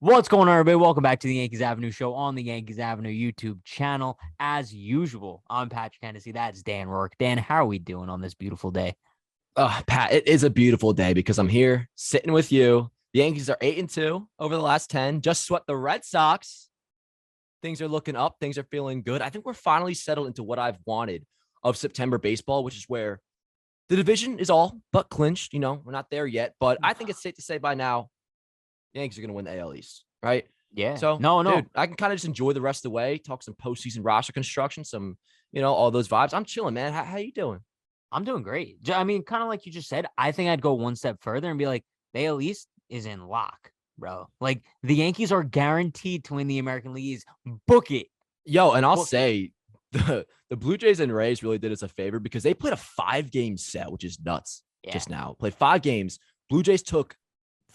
What's going on, everybody? Welcome back to the Yankees Avenue Show on the Yankees Avenue YouTube channel. As usual, I'm Patrick Hennessy. That's Dan Rourke. Dan, how are we doing on this beautiful day? Pat, it is a beautiful day because I'm here sitting with you. The Yankees are 8-2 over the last 10. Just swept the Red Sox. Things are looking up. Things are feeling good. I think we're finally settled into what I've wanted of September baseball, which is where the division is all but clinched. We're not there yet, but I think it's safe to say by now, the Yankees are going to win the AL East, right? Yeah. So, No. dude, I can kind of just enjoy the rest of the way, talk some postseason roster construction, some, all those vibes. I'm chilling, man. How you doing? I'm doing great. I mean, kind of like you just said, I think I'd go one step further and be like, the AL East is in lock, bro. Like, the Yankees are guaranteed to win the American League East. Book it. Yo, and I'll say the Blue Jays and Rays really did us a favor because they played a 5-game set, which is nuts just now. Played 5 games. Blue Jays took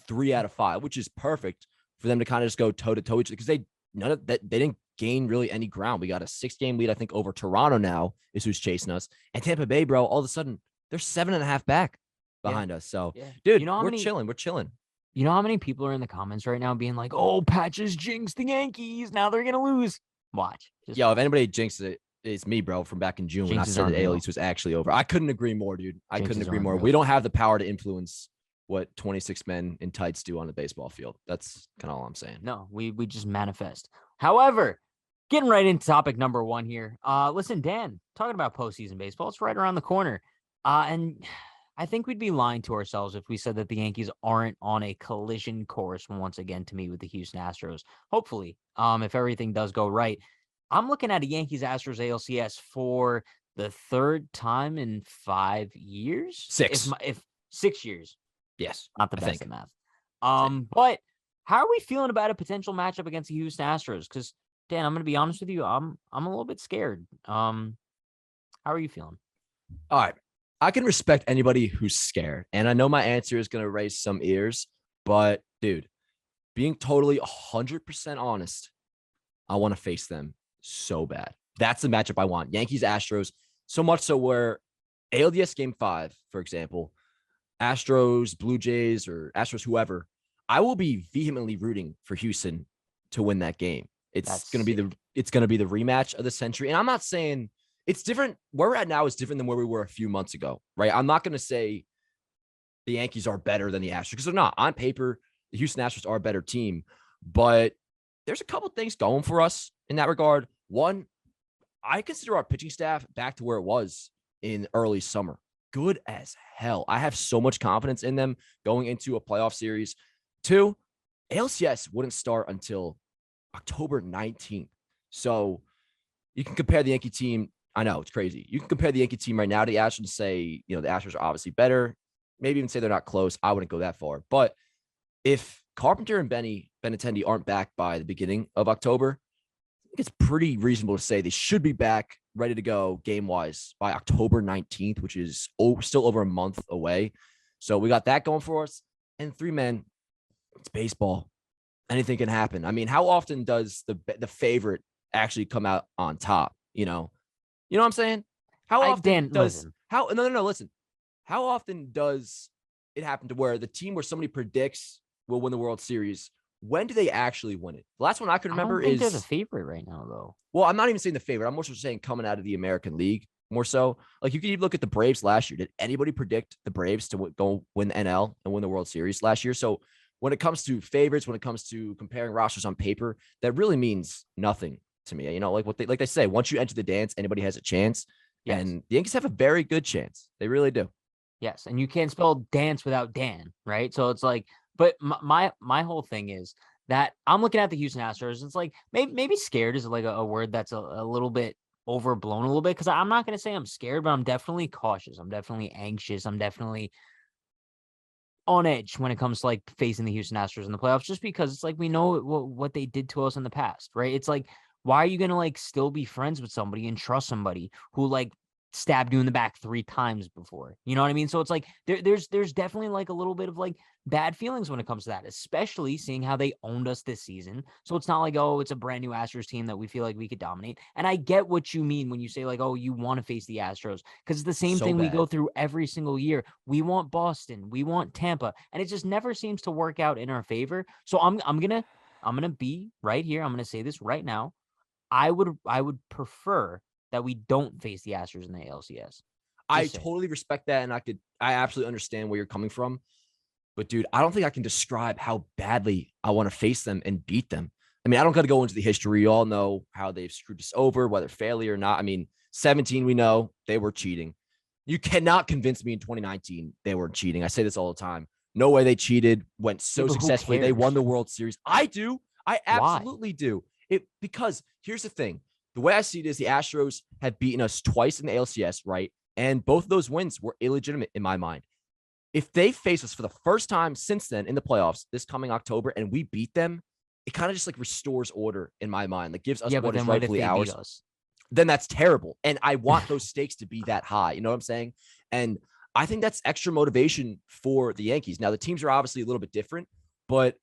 3 out of 5, which is perfect for them to kind of just go toe to toe because they didn't gain really any ground. We got a 6-game lead, I think, over Toronto now is who's chasing us. And Tampa Bay, bro, all of a sudden they're 7.5 back behind us. So, dude, we're chilling. We're chilling. You know how many people are in the comments right now being like, "Oh, Patches jinxed the Yankees. Now they're gonna lose." Watch. Yo, if anybody jinxes it, it's me, bro, from back in June when I said the AL East was actually over. I couldn't agree more, dude. I couldn't agree more. We don't have the power to influence what 26 men in tights do on the baseball field. That's kind of all I'm saying. No, we just manifest. However, getting right into topic number 1 here. Listen, Dan, talking about postseason baseball, it's right around the corner. And I think we'd be lying to ourselves if we said that the Yankees aren't on a collision course once again to meet with the Houston Astros. Hopefully, if everything does go right. I'm looking at a Yankees-Astros ALCS for the 3rd time in 5 years. 6. If 6 years. Yes. Not the best at math. But how are we feeling about a potential matchup against the Houston Astros? Because, Dan, I'm going to be honest with you. I'm a little bit scared. How are you feeling? All right. I can respect anybody who's scared. And I know my answer is going to raise some ears. But, dude, being totally 100% honest, I want to face them so bad. That's the matchup I want. Yankees-Astros. So much so where ALDS Game 5, for example, Astros, Blue Jays, or Astros, whoever, I will be vehemently rooting for Houston to win that game. It's going to be the rematch of the century. And I'm not saying it's different. Where we're at now is different than where we were a few months ago, right? I'm not going to say the Yankees are better than the Astros because they're not. On paper, the Houston Astros are a better team, but there's a couple things going for us in that regard. One, I consider our pitching staff back to where it was in early summer. Good as hell. I have so much confidence in them going into a playoff series. 2, ALCS wouldn't start until October 19th. So you can compare the Yankee team. I know it's crazy. You can compare the Yankee team right now to the Astros and say, the Astros are obviously better. Maybe even say they're not close. I wouldn't go that far. But if Carpenter and Benintendi aren't back by the beginning of October, I think it's pretty reasonable to say they should be back ready to go game-wise by October 19th, which is still over a month away. So we got that going for us. And 3 men, it's baseball. Anything can happen. I mean, how often does the favorite actually come out on top? You know what I'm saying? How often listen. How often does it happen to where the team where somebody predicts will win the World Series, when do they actually win it? The last one I can remember is they're the favorite right now, though. Well, I'm not even saying the favorite. I'm more so saying coming out of the American League more so. Like you can even look at the Braves last year. Did anybody predict the Braves to go win the NL and win the World Series last year? So when it comes to favorites, when it comes to comparing rosters on paper, that really means nothing to me. Like they say, once you enter the dance, anybody has a chance. Yes. And the Yankees have a very good chance. They really do. Yes, and you can't spell dance without Dan, right? So it's like, but my whole thing is that I'm looking at the Houston Astros. It's like maybe scared is like a word that's a little bit overblown a little bit, because I'm not going to say I'm scared, but I'm definitely cautious. I'm definitely anxious. I'm definitely on edge when it comes to like facing the Houston Astros in the playoffs, just because it's like we know what they did to us in the past, right? It's like, why are you going to like still be friends with somebody and trust somebody who like stabbed you in the back 3 times before? You know what I mean? So it's like there's definitely like a little bit of like bad feelings when it comes to that, especially seeing how they owned us this season. So it's not like, oh, it's a brand new Astros team that we feel like we could dominate. And I get what you mean when you say like, oh, you want to face the Astros, because it's the same thing we go through every single year. We want Boston, we want Tampa, and it just never seems to work out in our favor. So I'm gonna I'm gonna be right here. I'm gonna say this right now. I would prefer that we don't face the Astros in the ALCS. I Just say totally respect that, and I absolutely understand where you're coming from. But dude, I don't think I can describe how badly I want to face them and beat them. I mean, I don't got to go into the history. You all know how they've screwed us over, whether failure or not. I mean, 17, we know they were cheating. You cannot convince me in 2019 they weren't cheating. I say this all the time. No way they cheated. Went yeah, so but who successfully. They cares? won the World Series. I do. I Why? absolutely do. Because here's the thing. The way I see it is the Astros have beaten us twice in the ALCS, right? And both of those wins were illegitimate in my mind. If they face us for the first time since then in the playoffs this coming October and we beat them, it kind of just like restores order in my mind. Like gives us Yeah, but what is then what if rightfully they beat ours. us? Then that's terrible. And I want those stakes to be that high. You know what I'm saying? And I think that's extra motivation for the Yankees. Now, the teams are obviously a little bit different, but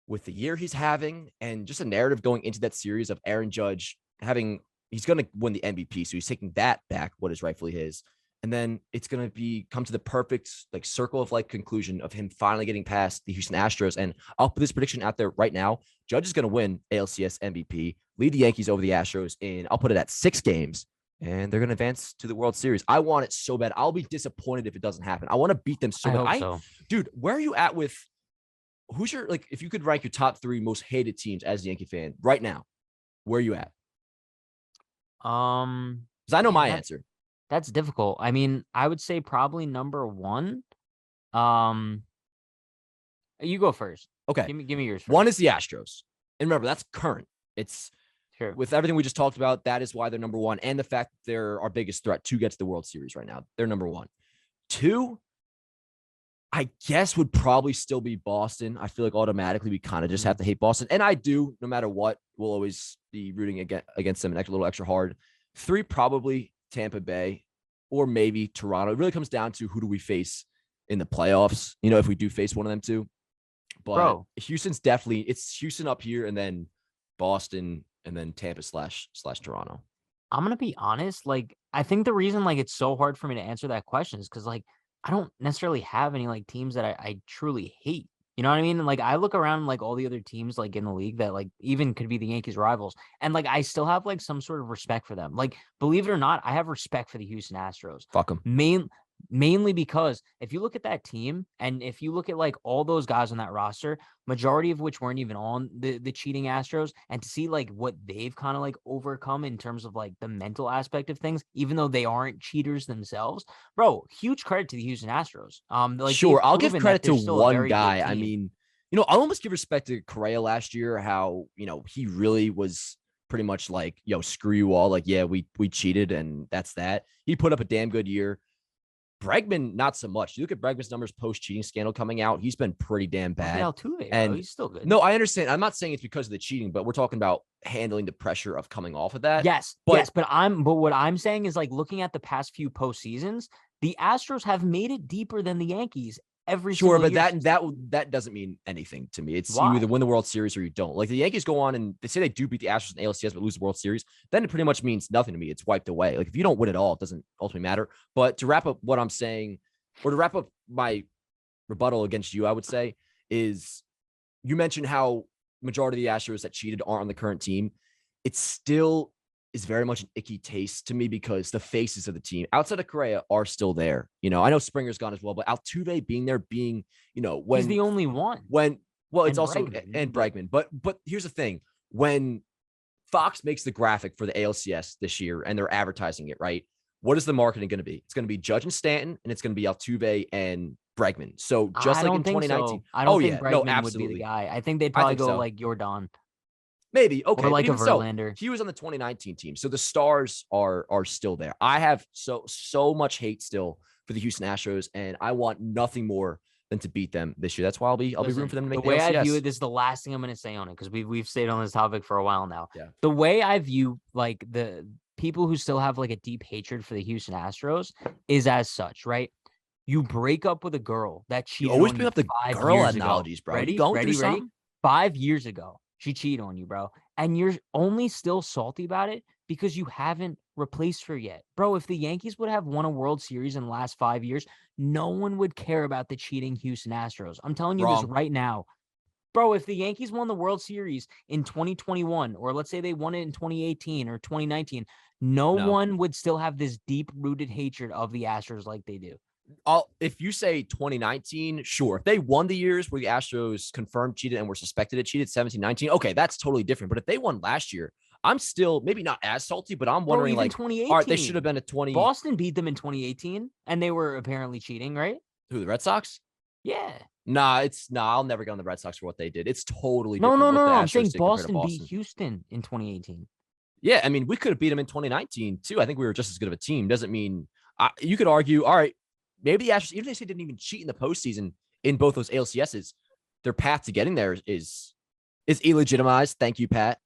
with the year he's having and just a narrative going into that series of Aaron Judge having, he's going to win the MVP. So he's taking that back, what is rightfully his. And then it's going to come to the perfect like circle of like conclusion of him finally getting past the Houston Astros. And I'll put this prediction out there right now. Judge is going to win ALCS MVP, lead the Yankees over the Astros, and I'll put it at 6 games. And they're going to advance to the World Series. I want it so bad. I'll be disappointed if it doesn't happen. I want to beat them so I bad. hope so. Dude, where are you at with who's your, like, if you could rank your top 3 most hated teams as a Yankee fan right now, where are you at? Because I know my answer. That's difficult. I mean, I would say probably number one. Um, you go first. Okay. Give me yours first. One is the Astros. And remember, that's current. It's Sure. with everything we just talked about. That is why they're number one. And the fact that they're our biggest threat to get to the World Series right now. They're number one. 2, I guess would probably still be Boston. I feel like automatically we kind of just have to hate Boston. And I do, no matter what, we'll always be rooting against them a little extra hard. 3, probably Tampa Bay or maybe Toronto. It really comes down to who do we face in the playoffs, you know, if we do face one of them too. But Houston's definitely, it's Houston up here and then Boston and then Tampa slash Toronto. I'm going to be honest. Like, I think the reason like it's so hard for me to answer that question is because like I don't necessarily have any like teams that I truly hate. You know what I mean? And like I look around like all the other teams like in the league that like even could be the Yankees rivals. And like I still have like some sort of respect for them. Like, believe it or not, I have respect for the Houston Astros. Fuck them. Mainly because if you look at that team and if you look at like all those guys on that roster, majority of which weren't even on the cheating Astros, and to see like what they've kind of like overcome in terms of like the mental aspect of things, even though they aren't cheaters themselves, bro, huge credit to the Houston Astros. Like sure, I'll give credit to one guy. I mean, you know, I'll almost give respect to Correa last year, how, you know, he really was pretty much like, yo, screw you all. Like, yeah, we cheated and that's that. He put up a damn good year. Bregman, not so much. You look at Bregman's numbers post-cheating scandal coming out, he's been pretty damn bad. Altuve, and he's still good. No, I understand. I'm not saying it's because of the cheating, but we're talking about handling the pressure of coming off of that. Yes, but what I'm saying is like looking at the past few postseasons, the Astros have made it deeper than the Yankees every sure, single but year. that doesn't mean anything to me. It's Why? you either win the World Series or you don't. Like the Yankees go on and they say they do beat the Astros in ALCS but lose the World Series, then it pretty much means nothing to me. It's wiped away. Like if you don't win it all, it doesn't ultimately matter. But to wrap up what I'm saying, or to wrap up my rebuttal against you, I would say is you mentioned how majority of the Astros that cheated aren't on the current team. It still is very much an icky taste to me because the faces of the team outside of Correa are still there. You know, I know Springer's gone as well, but Altuve being there, being, you know, when he's the only one. It's also Bregman. But here's the thing: when Fox makes the graphic for the ALCS this year and they're advertising it, right? What is the marketing going to be? It's going to be Judge and Stanton, and it's going to be Altuve and Bregman. So just like in 2019, so. I don't think Bregman would be the guy. I think they'd probably go like Jordan. Maybe. Okay. Or like a Verlander. He was on the 2019 team. So the stars are still there. I have so much hate still for the Houston Astros, and I want nothing more than to beat them this year. That's why I'll be rooting for them to make the way I view it. This is the last thing I'm going to say on it because we've stayed on this topic for a while now. Yeah. The way I view like the people who still have like a deep hatred for the Houston Astros is as such, right? You break up with a girl that cheated on you. Always bring up the girl analogies, bro. Ready? 5 years ago, she cheated on you, bro. And you're only still salty about it because you haven't replaced her yet. Bro, if the Yankees would have won a World Series in the last 5 years, no one would care about the cheating Houston Astros. I'm telling you this right now. Bro, if the Yankees won the World Series in 2021, or let's say they won it in 2018 or 2019, no No. one would still have this deep-rooted hatred of the Astros like they do. If you say 2019, sure. If they won the years where the Astros confirmed cheated and were suspected of cheated, 17, 19, okay, that's totally different. But if they won last year, I'm still maybe not as salty, but I'm wondering, Bro, even like, 2018, all right, they should have been a 20. Boston beat them in 2018, and they were apparently cheating, right? Who, the Red Sox? Yeah. Nah, I'll never get on the Red Sox for what they did. It's totally No, different what the I'm Astros saying did compared to Boston beat Boston. Houston in 2018. Yeah, I mean, we could have beat them in 2019 too. I think we were just as good of a team. Doesn't mean you could argue, all right, maybe the Astros, even if they didn't even cheat in the postseason in both those ALCSs, their path to getting there is illegitimized. Thank you, Pat.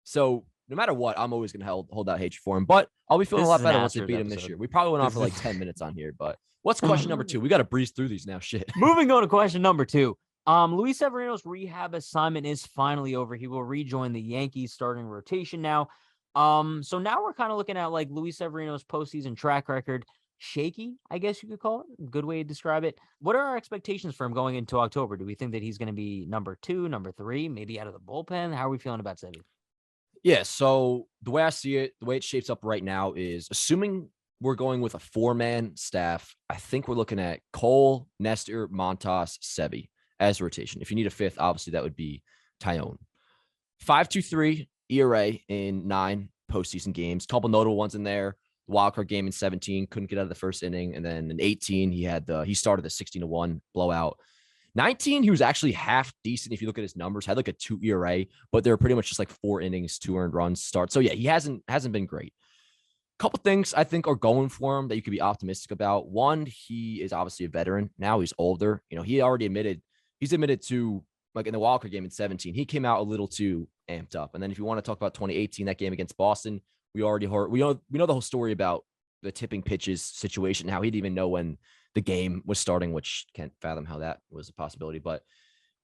So no matter what, I'm always going to hold out hatred for him. But I'll be feeling a lot better once they beat him this year. We probably went on for like 10 minutes on here. But what's question number 2? We got to breeze through these now. Shit. Moving on to question number 2. Luis Severino's rehab assignment is finally over. He will rejoin the Yankees starting rotation now. So now we're kind of looking at like Luis Severino's postseason track record. Shaky, I guess you could call it. Good way to describe it. What are our expectations for him going into October? Do we think that he's going to be number 2, number 3, maybe out of the bullpen? How are we feeling about Sevy? Yeah, so the way I see it, the way it shapes up right now is assuming we're going with a 4-man staff, I think we're looking at Cole, Nestor, Montas, Sevy as a rotation. If you need a 5th, obviously that would be Tyone. 5.23 ERA in 9 postseason games. Couple notable ones in there. Wildcard game in 17, couldn't get out of the first inning. And then in 18, he started the 16-1 blowout. 19, he was actually half decent. If you look at his numbers, had like a 2 ERA, but they were pretty much just like 4 innings, 2 earned runs start. So yeah, he hasn't been great. Couple things I think are going for him that you could be optimistic about. One, he is obviously a veteran. Now he's older. You know, he's admitted to, like in the wildcard game in 17, he came out a little too amped up. And then if you want to talk about 2018, that game against Boston, we already heard, we know the whole story about the tipping pitches situation, how he didn't even know when the game was starting, which can't fathom how that was a possibility, but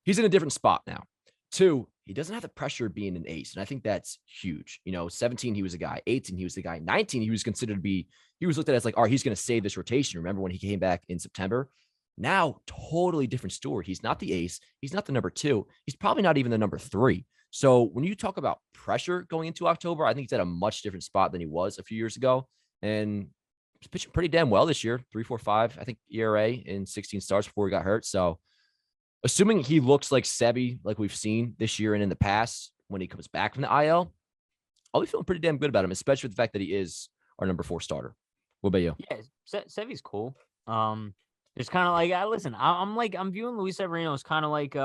he's in a different spot now. 2, he doesn't have the pressure of being an ace. And I think that's huge. You know, 17, he was a guy. 18, he was the guy. 19, he was considered to be, he was looked at as like, all right, he's going to save this rotation. Remember when he came back in September? Now, totally different story. He's not the ace. He's not the number 2. He's probably not even the number 3. So when you talk about pressure going into October, I think he's at a much different spot than he was a few years ago. And he's pitching pretty damn well this year. 3.45, I think, ERA in 16 starts before he got hurt. So assuming he looks like Sevy, like we've seen this year and in the past, when he comes back from the IL, I'll be feeling pretty damn good about him, especially with the fact that he is our number 4 starter. What about you? Yeah, Sevy's cool. It's kind of like, I'm viewing Luis Severino as kind of like,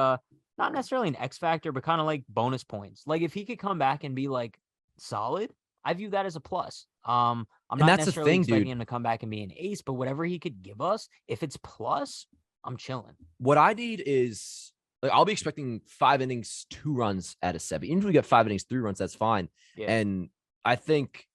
not necessarily an X factor, but kind of like bonus points. Like if he could come back and be like solid, I view that as a plus. I'm not necessarily expecting him to come back and be an ace, but whatever he could give us, if it's plus, I'm chilling. What I need is, like, I'll be expecting 5 innings, 2 runs out of Sevy. Even if we get 5 innings, 3 runs, that's fine. Yeah. And I think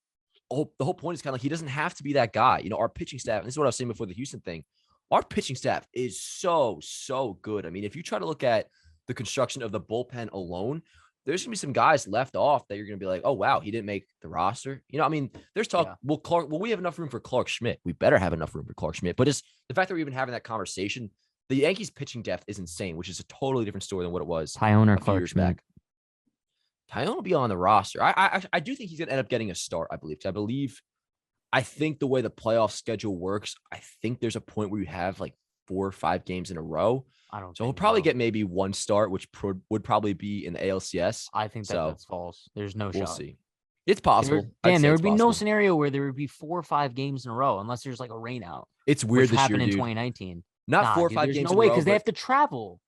the whole point is kind of like he doesn't have to be that guy. You know, our pitching staff, and this is what I was saying before the Houston thing, our pitching staff is so good. I mean, if you try to look at the construction of the bullpen alone, there's going to be some guys left off that you're going to be like, oh, wow, he didn't make the roster. You know, I mean, there's talk. Yeah. Will we have enough room for Clark Schmidt? We better have enough room for Clark Schmidt. But it's the fact that we're even having that conversation. The Yankees pitching depth is insane, which is a totally different story than what it was Tyone or Clark Schmidt. Tyone will be on the roster. I do think he's going to end up getting a start, I believe. I think the way the playoff schedule works, I think there's a point where you have like 4 or 5 games in a row. So he'll probably get maybe 1 start, which would probably be in the ALCS. I think that's false. There's no shot. We'll see. It's possible. There would be no scenario where there would be 4 or 5 games in a row unless there's like a rain out. It's weird this happened year, in dude. 2019. Not 4 or 5 games in a row. No way, because they have to travel.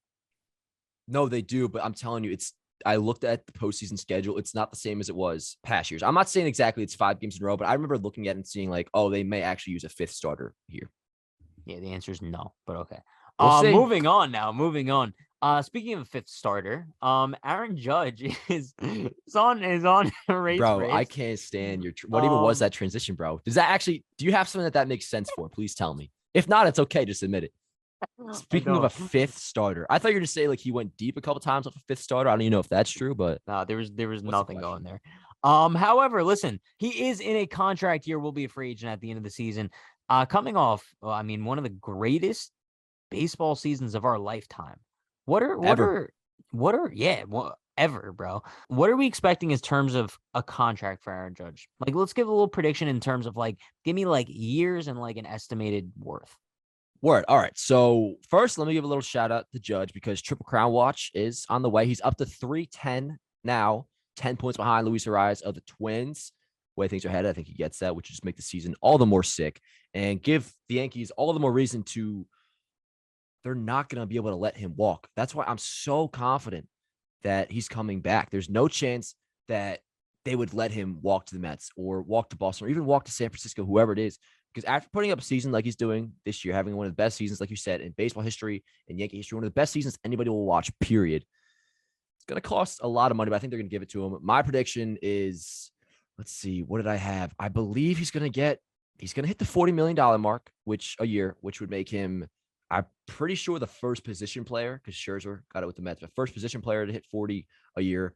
No, they do. But I'm telling you, I looked at the postseason schedule. It's not the same as it was past years. I'm not saying exactly it's 5 games in a row, but I remember looking at it and seeing like, oh, they may actually use a 5th starter here. Yeah, the answer is no, but okay. We'll moving on. Speaking of a 5th starter, Aaron Judge is on a race. Bro, I can't stand your what even was that transition, bro? Do you have something that makes sense for? Please tell me. If not, it's okay. Just admit it. Speaking of a 5th starter, I thought you were going to say like he went deep a couple times with a 5th starter. I don't even know if that's true, but no, there was nothing going there. However, listen, he is in a contract year. Will be a free agent at the end of the season. Coming off, one of the greatest baseball seasons of our lifetime. What are Whatever, bro. What are we expecting in terms of a contract for Aaron Judge? Like, let's give a little prediction in terms of like, give me like years and like an estimated worth. Word. All right. So first, let me give a little shout out to Judge because Triple Crown Watch is on the way. He's up to 310 now, 10 points behind Luis Severino of the Twins. Way things are headed, I think he gets that, which just make the season all the more sick and give the Yankees all the more reason to. They're not going to be able to let him walk. That's why I'm so confident that he's coming back. There's no chance that they would let him walk to the Mets or walk to Boston or even walk to San Francisco, whoever it is. Because after putting up a season like he's doing this year, having one of the best seasons, like you said, in baseball history and Yankee history, one of the best seasons anybody will watch, period. It's going to cost a lot of money, but I think they're going to give it to him. My prediction is, let's see, what did I have? I believe he's going to hit the $40 million mark, which would make him, I'm pretty sure, the first position player, because Scherzer got it with the Mets, but first position player to hit 40 a year.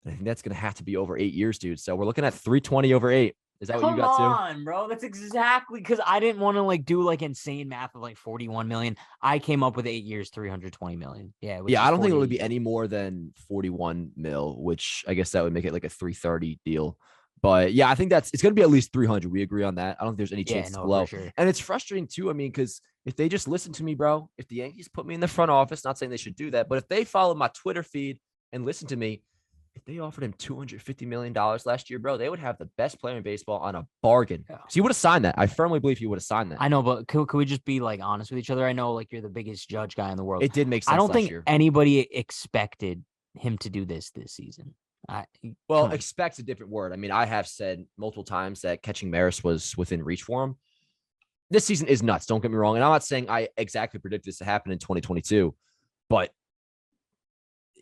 And I think that's going to have to be over 8 years, dude. So we're looking at 320 over 8. Is that what you got too? Come on, bro. That's exactly because I didn't want to like do like insane math of like 41 million. I came up with 8 years, 320 million. Yeah. I don't think it would be any more than 41 mil, which I guess that would make it like a 330 deal. But yeah, I think it's going to be at least 300. We agree on that. I don't think there's any chance it's below. Sure. And it's frustrating too. I mean, because if they just listen to me, bro, if the Yankees put me in the front office, not saying they should do that, but if they follow my Twitter feed and listen to me, if they offered him $250 million last year, bro, they would have the best player in baseball on a bargain. Yeah. So he would have signed that. I firmly believe he would have signed that. I know, but could we just be like honest with each other? I know like you're the biggest Judge guy in the world. It did make sense. I don't think anybody expected him to do this season. Expect's a different word. I mean, I have said multiple times that catching Maris was within reach for him. This season is nuts. Don't get me wrong. And I'm not saying I exactly predict this to happen in 2022, but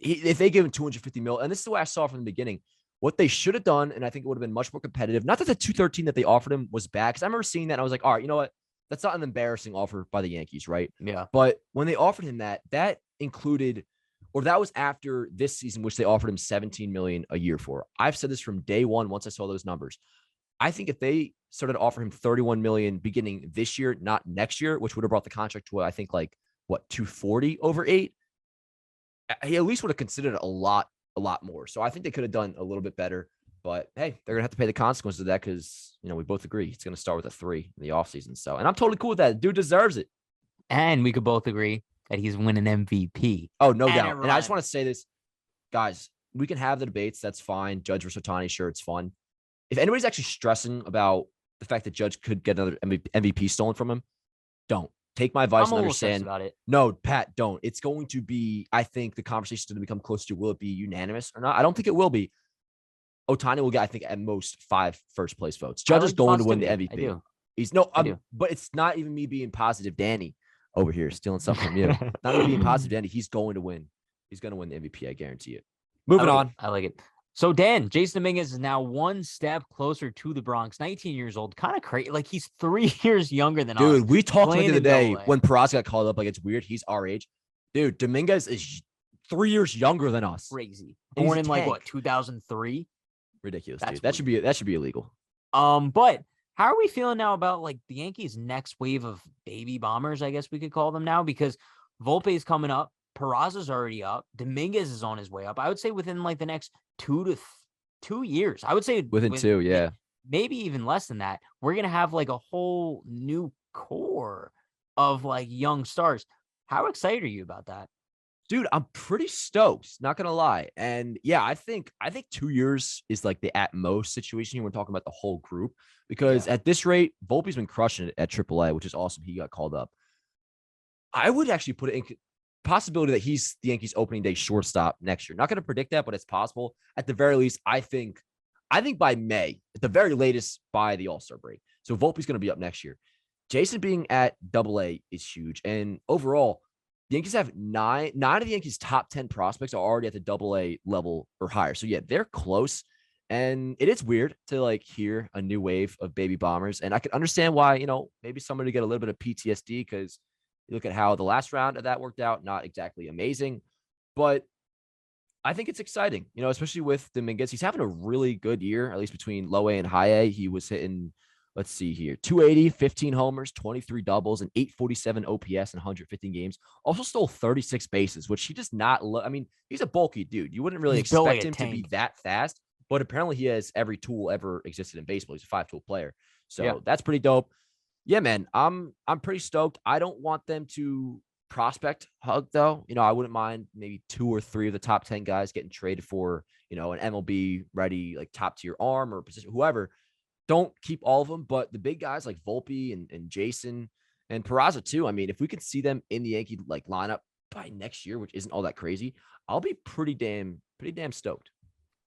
if they give him 250 mil, and this is the way I saw from the beginning, what they should have done, and I think it would have been much more competitive. Not that the 213 that they offered him was bad, because I remember seeing that and I was like, all right, you know what? That's not an embarrassing offer by the Yankees, right? Yeah. But when they offered him that included, or that was after this season, which they offered him 17 million a year for. I've said this from day one once I saw those numbers. I think if they started to offer him 31 million beginning this year, not next year, which would have brought the contract to, I think, like, 240 over 8, he at least would have considered a lot more. So I think they could have done a little bit better. But hey, they're gonna have to pay the consequences of that because we both agree he's gonna start with a 3 in the offseason. So, and I'm totally cool with that. Dude deserves it. And we could both agree that he's winning MVP. Oh, no doubt. And I just want to say this, guys. We can have the debates. That's fine. Judge versus Ohtani, sure, it's fun. If anybody's actually stressing about the fact that Judge could get another MVP stolen from him, don't. Take my advice and understand. About it. No, Pat, don't. It's going to be, I think the conversation is going to become close to, will it be unanimous or not? I don't think it will be. Ohtani will get, I think, at most 5 first place votes. Judge is going to win the MVP. But it's not even me being positive, Danny, over here stealing something from you. Not even being positive, Danny. He's going to win. He's going to win the MVP. I guarantee it. Moving on. I like it. So, Dan, Jason Dominguez is now one step closer to the Bronx, 19 years old. Kind of crazy. Like, he's 3 years younger than us. Dude, we talked about the other day when Peraza got called up. Like, it's weird. He's our age. Dude, Dominguez is 3 years younger than us. Crazy. Born in, 2003? Ridiculous, dude. That should be illegal. But how are we feeling now about, like, the Yankees' next wave of baby bombers, I guess we could call them now? Because Volpe is coming up. Peraza's already up. Dominguez is on his way up. I would say within, like, the next 2 to 2 years. I would say within 2, yeah. Maybe even less than that. We're going to have like a whole new core of like young stars. How excited are you about that? Dude, I'm pretty stoked, not going to lie. And yeah, I think 2 years is like the at most situation here. We're talking about the whole group because at this rate, Volpe's been crushing it at AAA, which is awesome. He got called up. I would actually put it in possibility that he's the Yankees opening day shortstop next year. Not going to predict that, but it's possible. At the very least, I think by May, at the very latest by the All-Star break. So Volpe's going to be up next year. Jason being at AA is huge. And overall, the Yankees have nine of the Yankees' top 10 prospects are already at the AA level or higher. So yeah, they're close. And it is weird to like hear a new wave of baby bombers. And I can understand why, maybe somebody get a little bit of PTSD because you look at how the last round of that worked out, not exactly amazing, but I think it's exciting, especially with Dominguez. He's having a really good year, at least between low A and high A. He was hitting Let's see here. 280, 15 homers, 23 doubles, and 847 OPS in 115 games. Also stole 36 bases, which he does not I mean, he's a bulky dude. You wouldn't really He's built like expect a him to be tank. that fast, but apparently he has every tool ever existed in baseball. He's a 5-tool player. Yeah. So that's pretty dope. Yeah, man. I'm pretty stoked. I don't want them to prospect hug though. I wouldn't mind maybe 2 or 3 of the top 10 guys getting traded for, an MLB ready, like top tier arm or position, whoever. Don't keep all of them, but the big guys like Volpe and Jason and Peraza too. I mean, if we could see them in the Yankee like lineup by next year, which isn't all that crazy, I'll be pretty damn stoked.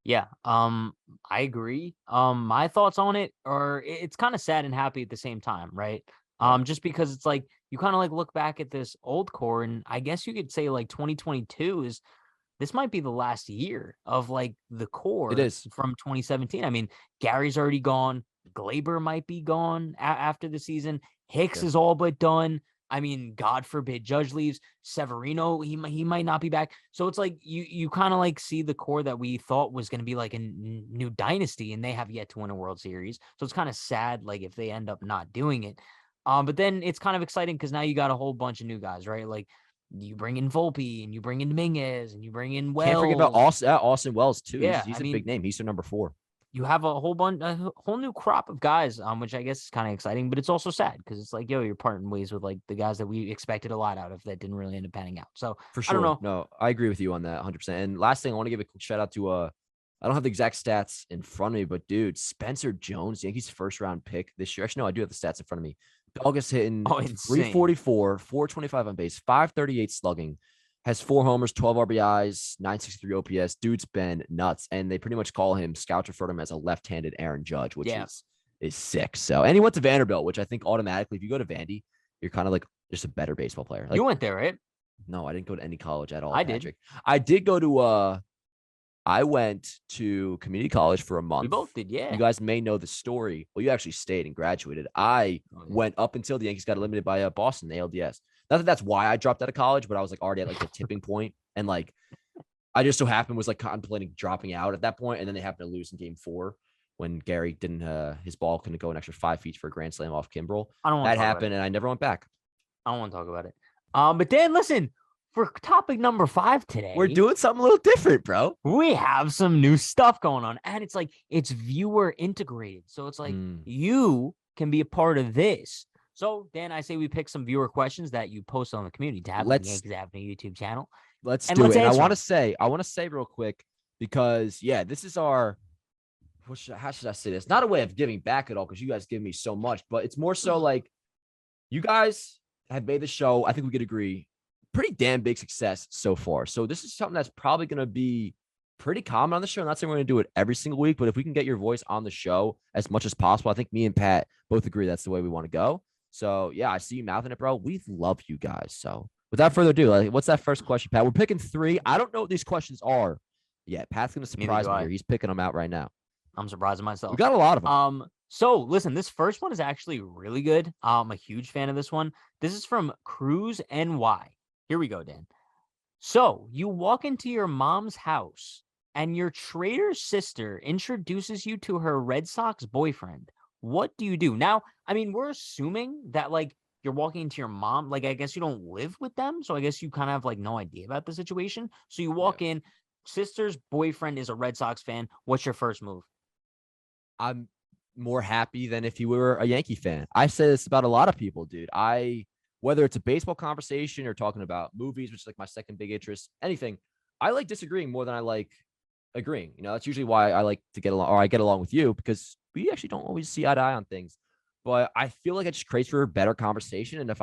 Yeah, I agree. My thoughts on it are it's kind of sad and happy at the same time, right? Right. Just because it's like you kind of like look back at this old core, and I guess you could say like 2022 is this might be the last year of like the It core is. from 2017. I mean, Gary's already gone. Glaber might be gone after the season. Hicks Sure. is all but done. I mean, God forbid Judge leaves. Severino, he might not be back. So it's like you kind of like see the core that we thought was going to be like a new dynasty, and they have yet to win a World Series. So it's kind of sad, like if they end up not doing it. But then it's kind of exciting because now you got a whole bunch of new guys, right? Like you bring in Volpe and you bring in Dominguez and you bring in Can't forget about Wells. Austin Wells too. He's, Yeah, he's I a big mean, name. He's their number 4. you have a whole new crop of guys, which I guess is kind of exciting, but it's also sad because it's like, yo, you're parting ways with like the guys that we expected a lot out of that didn't really end up panning out. So For I don't sure. know. No, I agree with you on that 100%. And last thing, I want to give a quick shout out to I don't have the exact stats in front of me, but dude, Spencer Jones, Yankees first round pick this year. Actually, no, I do have the stats in front of me. Dog is hitting Oh, insane. 344, 425 on base, 538 slugging, has 4 homers, 12 RBIs, 963 OPS. Dude's been nuts. And they pretty much call him, scout refer to him as a left-handed Aaron Judge, which Yeah. is sick. So, and he went to Vanderbilt, which I think automatically, if you go to Vandy, you're kind of like just a better baseball player. Like, You went there, right? no, I didn't go to any college at all, I did. Patrick. I did go to I went to community college for a We month. both did, yeah. You guys may know the story. Well, you actually stayed and graduated. I went up until the Yankees got eliminated by Boston, the ALDS. Not that that's why I dropped out of college, but I was like already at like the tipping point, and like I just so happened was like contemplating dropping out at that point, and then they happened to lose in Game 4 when Gary didn't his ball couldn't go an extra 5 feet for a grand slam off Kimbrel. I don't want That to talk about happened, it. and I never went back. I don't want to talk about it. But Dan, listen, for topic number 5 today, We're doing something a little different, bro. we have some new stuff going on, and it's like it's viewer integrated. So it's like you can be a part of this. So Dan, I say we pick some viewer questions that you post on the community tab on the Yankees Avenue YouTube channel. Let's And do let's it. And answer I want to say real quick, because yeah, this is our how should I say this? Not a way of giving back at all, because you guys give me so much, but it's more so like you guys have made the show, I think we could agree, pretty damn big success so far. So this is something that's probably going to be pretty common on the show. I'm not saying we're going to do it every single week, but if we can get your voice on the show as much as possible, I think me and Pat both agree that's the way we want to go. So yeah, I see you mouthing it, bro. We love you guys. So without further ado, like, what's that first question, Pat? We're picking 3. I don't know what these questions are yet. Pat's going to surprise me here. He's picking them out right now. I'm surprising myself. We got a lot of them. So listen, this first one is actually really good. I'm a huge fan of this one. This is from Cruz NY. Here we go, Dan. So you walk into your mom's house and your trader's sister introduces you to her Red Sox boyfriend. What do you do? Now, I mean, we're assuming that like you're walking into your mom, like I guess you don't live with them. So I guess you kind of have like no idea about the situation. So you walk in, sister's boyfriend is a Red Sox fan. What's your first move? I'm more happy than if you were a Yankee fan. I say this about a lot of people, dude. Whether it's a baseball conversation or talking about movies, which is like my second big interest, anything, I like disagreeing more than I like agreeing. That's usually why I like to get along, or I get along with you, because we actually don't always see eye to eye on things. But I feel like it just creates for a better conversation. And if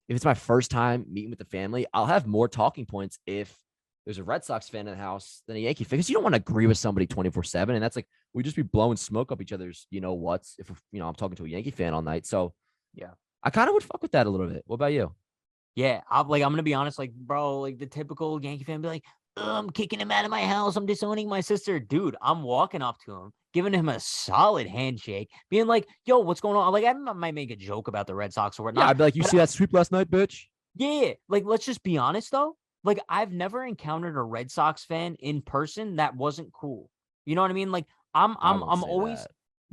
it's my first time meeting with the family, I'll have more talking points if there's a Red Sox fan in the house than a Yankee fan, because you don't want to agree with somebody 24/7. And that's like, we just be blowing smoke up each other's, what's, if, I'm talking to a Yankee fan all night. So yeah, I kind of would fuck with that a little bit. What about you? Yeah, I'm going to be honest, like, bro, like the typical Yankee fan be like, I'm kicking him out of my house. I'm disowning my sister. Dude, I'm walking up to him, giving him a solid handshake, being like, yo, what's going on? Like, I might make a joke about the Red Sox or whatnot. Yeah, I'd be like, you see that sweep last night, bitch? Yeah, like, let's just be honest, though. Like, I've never encountered a Red Sox fan in person that wasn't cool. You know what I mean? Like, I'm always,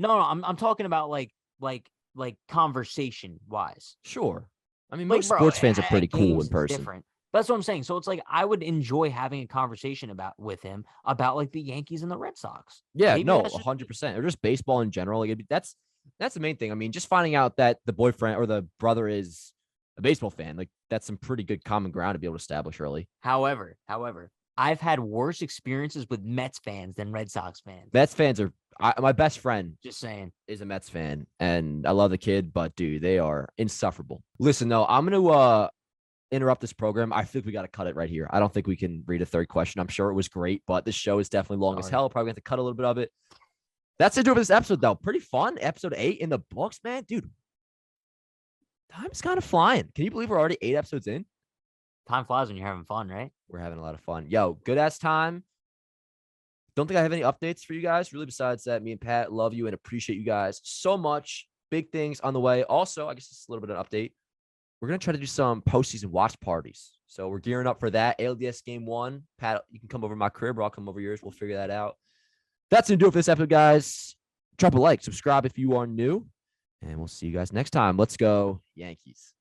I'm talking about, like, like conversation wise. Sure. I mean, Like, most bro, sports fans are pretty at cool games in it's person. different. That's what I'm saying. So it's like I would enjoy having a conversation with him about like the Yankees and the Red Sox. Yeah, Maybe no, that's just me. 100%. Or just baseball in general. Like that's the main thing. I mean, just finding out that the boyfriend or the brother is a baseball fan, like that's some pretty good common ground to be able to establish early. However, I've had worse experiences with Mets fans than Red Sox fans. Mets fans are my best friend Just saying. is a Mets fan, and I love the kid, but dude, they are insufferable. Listen, no, I'm gonna interrupt this program. I think we got to cut it right here. I don't think we can read a third question. I'm sure it was great, but this show is definitely long as Sorry. hell. Probably have to cut a little bit of it. That's it for this episode, though. Pretty fun. Episode 8 in the books, man. Dude, time's kind of flying. Can you believe we're already 8 episodes in? Time flies when you're having fun, right? We're having a lot of fun. Yo, good ass time. Don't think I have any updates for you guys. Really, besides that, me and Pat love you and appreciate you guys so much. Big things on the way. Also, I guess it's a little bit of an update. We're going to try to do some postseason watch parties. So we're gearing up for that. ALDS game 1. Pat, you can come over my crib or I'll come over yours. We'll figure that out. That's going to do it for this episode, guys. Drop a like, subscribe if you are new, and we'll see you guys next time. Let's go, Yankees.